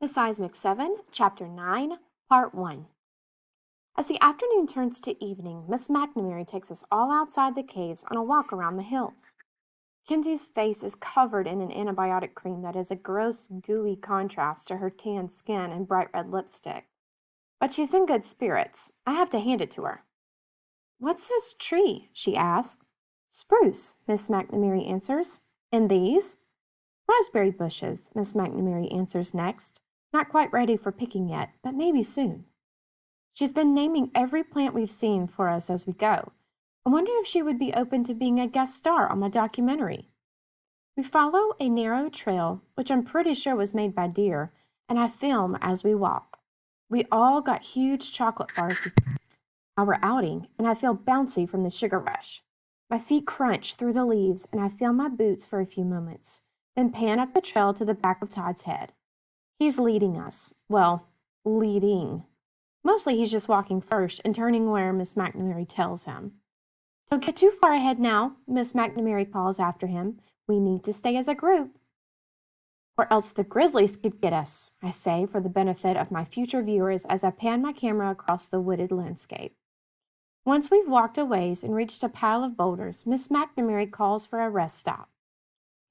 The Seismic 7, Chapter 9, Part 1. As the afternoon turns to evening, Miss McNamara takes us all outside the caves on a walk around the hills. Kenzie's face is covered in an antibiotic cream that is a gross, gooey contrast to her tan skin and bright red lipstick. But she's in good spirits. I have to hand it to her. "What's this tree?" she asks. "Spruce," Miss McNamara answers. "And these?" "Raspberry bushes," Miss McNamara answers next. Not quite ready for picking yet, but maybe soon. She's been naming every plant we've seen for us as we go. I wonder if she would be open to being a guest star on my documentary. We follow a narrow trail, which I'm pretty sure was made by deer, and I film as we walk. We all got huge chocolate bars before our outing, and I feel bouncy from the sugar rush. My feet crunch through the leaves, and I feel my boots for a few moments, then pan up the trail to the back of Todd's head. He's leading us. Well, leading. Mostly he's just walking first and turning where Miss McNamara tells him. "Don't get too far ahead now," Miss McNamara calls after him. "We need to stay as a group." "Or else the grizzlies could get us," I say for the benefit of my future viewers as I pan my camera across the wooded landscape. Once we've walked a ways and reached a pile of boulders, Miss McNamara calls for a rest stop.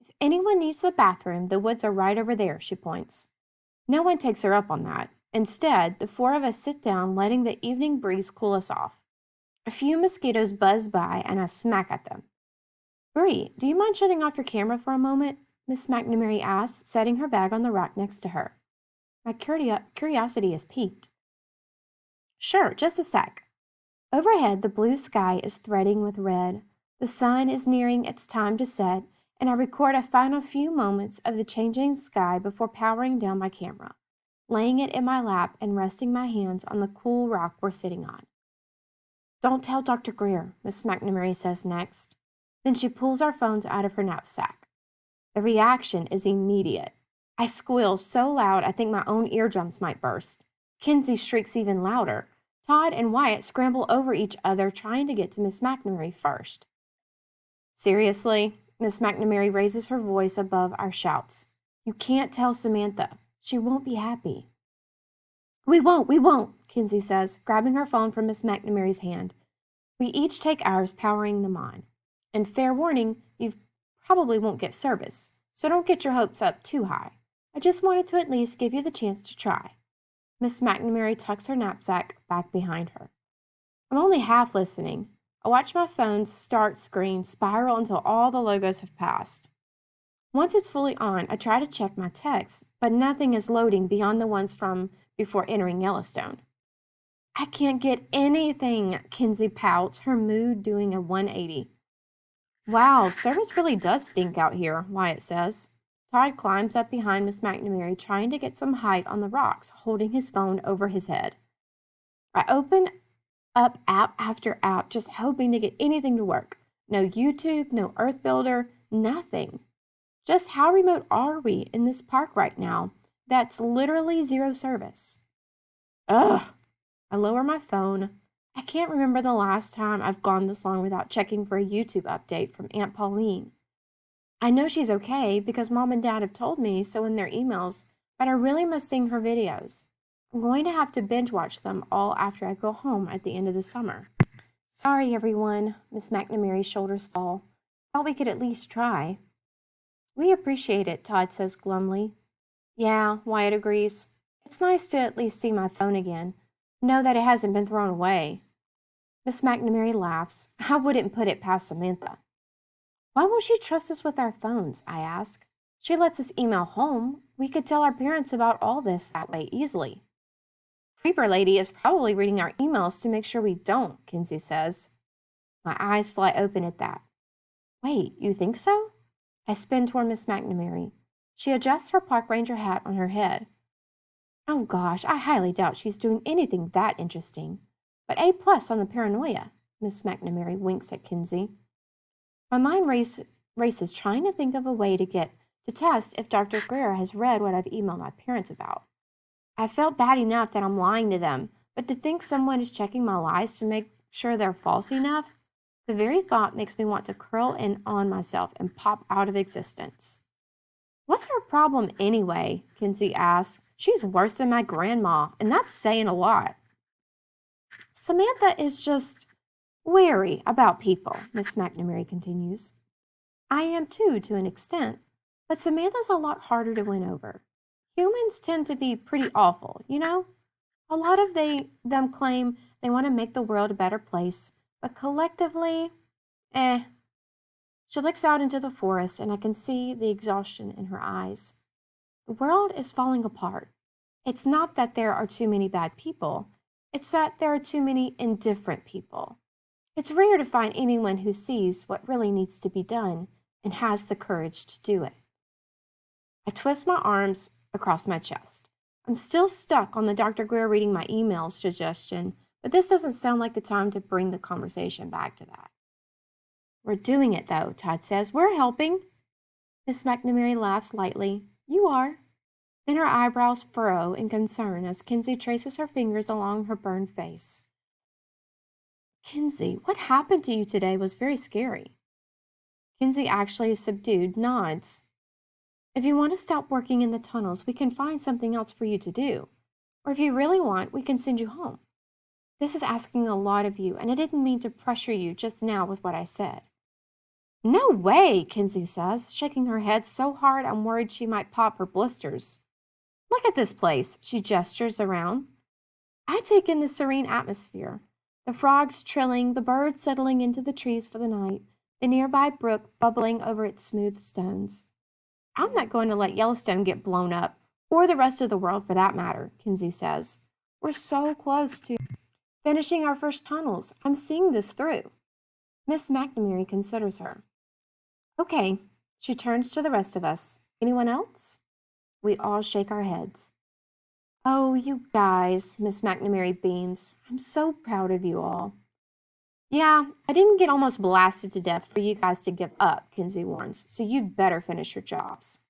"If anyone needs the bathroom, the woods are right over there," she points. No one takes her up on that. Instead, the four of us sit down, letting the evening breeze cool us off. A few mosquitoes buzz by, and I smack at them. "Bree, do you mind shutting off your camera for a moment?" Miss McNamara asks, setting her bag on the rock next to her. My curiosity is piqued. "Sure, just a sec." Overhead, the blue sky is threading with red. The sun is nearing its time to set, and I record a final few moments of the changing sky before powering down my camera, laying it in my lap and resting my hands on the cool rock we're sitting on. "Don't tell Dr. Greer," Miss McNamara says next. Then she pulls our phones out of her knapsack. The reaction is immediate. I squeal so loud I think my own eardrums might burst. Kenzie shrieks even louder. Todd and Wyatt scramble over each other trying to get to Miss McNamara first. "Seriously?" Miss McNamara raises her voice above our shouts. "You can't tell Samantha. She won't be happy." We won't," Kenzie says, grabbing her phone from Miss McNamara's hand. We each take ours, powering them on. And fair warning, you probably won't get service, so don't get your hopes up too high. I just wanted to at least give you the chance to try. Miss McNamara tucks her knapsack back behind her. I'm only half listening. I watch my phone's start screen spiral until all the logos have passed. Once it's fully on, I try to check my text, but nothing is loading beyond the ones from before entering Yellowstone. "I can't get anything," Kenzie pouts, her mood doing a 180. "Wow, service really does stink out here," Wyatt says. Todd climbs up behind Miss McNamara, trying to get some height on the rocks, holding his phone over his head. I open up app after app, just hoping to get anything to work. No YouTube, no Earth Builder, nothing. Just how remote are we in this park right now? That's literally zero service. Ugh! I lower my phone. I can't remember the last time I've gone this long without checking for a YouTube update from Aunt Pauline. I know she's okay because Mom and Dad have told me so in their emails, but I really must sing her videos. I'm going to have to binge watch them all after I go home at the end of the summer. "Sorry, everyone," Miss McNamara's shoulders fall. "Thought we could at least try." "We appreciate it," Todd says glumly. "Yeah," Wyatt agrees. "It's nice to at least see my phone again. Know that it hasn't been thrown away." Miss McNamara laughs. I wouldn't put it past Samantha. "Why won't she trust us with our phones?" I ask. "She lets us email home. We could tell our parents about all this that way easily." "Creeper Lady is probably reading our emails to make sure we don't," Kenzie says. My eyes fly open at that. "Wait, you think so?" I spin toward Miss McNamara. She adjusts her park ranger hat on her head. "Oh gosh, I highly doubt she's doing anything that interesting. But A+ on the paranoia." Miss McNamara winks at Kenzie. My mind races trying to think of a way to test if Dr. Greer has read what I've emailed my parents about. I felt bad enough that I'm lying to them, but to think someone is checking my lies to make sure they're false enough, the very thought makes me want to curl in on myself and pop out of existence. What's her problem anyway? Kinsey asks. She's worse than my grandma, and that's saying a lot. Samantha is just wary about people, Miss McNamara continues. I am too, to an extent, but Samantha's a lot harder to win over. Humans tend to be pretty awful, you know? A lot of them claim they want to make the world a better place, but collectively, eh. She looks out into the forest, and I can see the exhaustion in her eyes. The world is falling apart. It's not that there are too many bad people, it's that there are too many indifferent people. It's rare to find anyone who sees what really needs to be done and has the courage to do it. I twist my arms across my chest. I'm still stuck on the Dr. Greer reading my emails suggestion, but this doesn't sound like the time to bring the conversation back to that. We're doing it, though, Todd says. We're helping. Miss McNamara laughs lightly. You are. Then her eyebrows furrow in concern as Kinsey traces her fingers along her burned face. Kinsey, what happened to you today was very scary. Kinsey actually subdued nods. If you want to stop working in the tunnels, we can find something else for you to do. Or if you really want, we can send you home. This is asking a lot of you, and I didn't mean to pressure you just now with what I said. No way, Kinsey says, shaking her head so hard I'm worried she might pop her blisters. Look at this place, she gestures around. I take in the serene atmosphere, the frogs trilling, the birds settling into the trees for the night, the nearby brook bubbling over its smooth stones. I'm not going to let Yellowstone get blown up, or the rest of the world for that matter, Kinsey says. We're so close to finishing our first tunnels. I'm seeing this through. Miss McNamara considers her. Okay, she turns to the rest of us. Anyone else? We all shake our heads. Oh, you guys, Miss McNamara beams. I'm so proud of you all. Yeah, I didn't get almost blasted to death for you guys to give up, Kinsey warns, so you'd better finish your jobs.